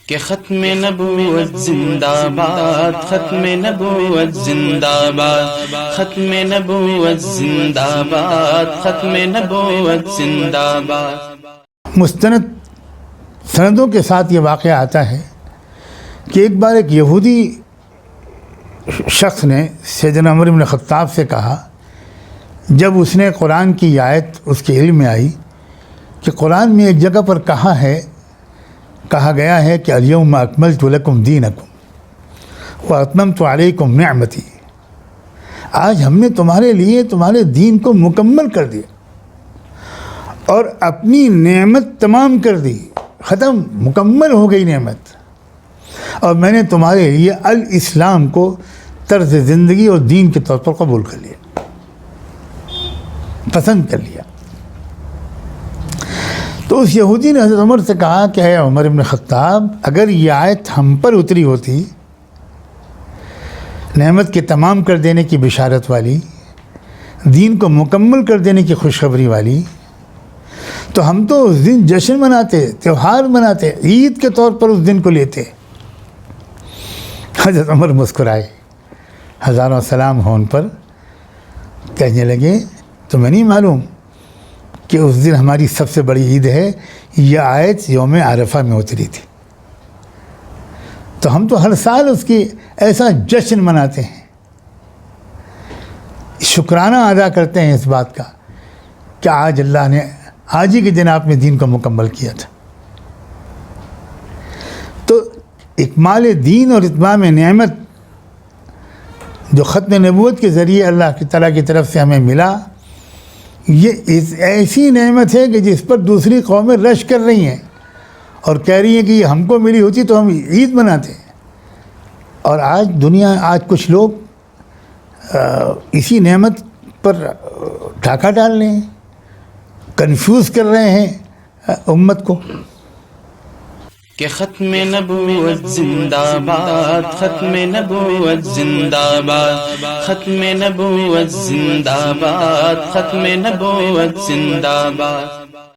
کہ ختم نبوت زندہ باد، ختم نبوت زندہ باد، ختم نبوت زندہ باد، ختم نبوت زندہ باد۔ مستند سندوں کے ساتھ یہ واقعہ آتا ہے کہ ایک بار ایک یہودی شخص نے سیدنا عمر بن خطاب سے کہا، جب اس نے قرآن کی آیت اس کے علم میں آئی کہ قرآن میں ایک جگہ پر کہا گیا ہے کہ الیوم اکملت لکم دینکم واتممت علیکم نعمتی، آج ہم نے تمہارے لیے تمہارے دین کو مکمل کر دیا اور اپنی نعمت تمام کر دی، ختم، مکمل ہو گئی نعمت، اور میں نے تمہارے لیے الاسلام کو طرز زندگی اور دین کے طور پر قبول کر لیا، پسند کر لیا۔ تو اس یہودی نے حضرت عمر سے کہا کہ اے عمر بن خطاب، اگر یہ آیت ہم پر اتری ہوتی، نعمت کے تمام کر دینے کی بشارت والی، دین کو مکمل کر دینے کی خوشخبری والی، تو ہم تو اس دن جشن مناتے، تہوار مناتے، عید کے طور پر اس دن کو لیتے۔ حضرت عمر مسکرائے، ہزاروں سلام ہو ان پر، کہنے لگے تمہیں نہیں معلوم کہ اس دن ہماری سب سے بڑی عید ہے، یہ آیت یوم عرفہ میں اتری تھی، تو ہم تو ہر سال اس کی ایسا جشن مناتے ہیں، شکرانہ ادا کرتے ہیں اس بات کا کہ آج اللہ نے آج ہی کے دن آپ نے دین کو مکمل کیا تھا۔ تو اکمال دین اور اتمام نعمت جو ختم نبوت کے ذریعے اللہ تعالیٰ کی طرف سے ہمیں ملا، یہ ایسی نعمت ہے کہ جس پر دوسری قومیں رش کر رہی ہیں اور کہہ رہی ہیں کہ یہ ہم کو ملی ہوتی تو ہم عید مناتے ہیں۔ اور آج کچھ لوگ اسی نعمت پر ڈاکہ ڈال رہے ہیں، کنفیوز کر رہے ہیں امت کو۔ کہ ختم نبوت زندہ باد، ختم نبوت زندہ باد، ختم نبوت زندہ باد، ختم نبوت زندہ باد۔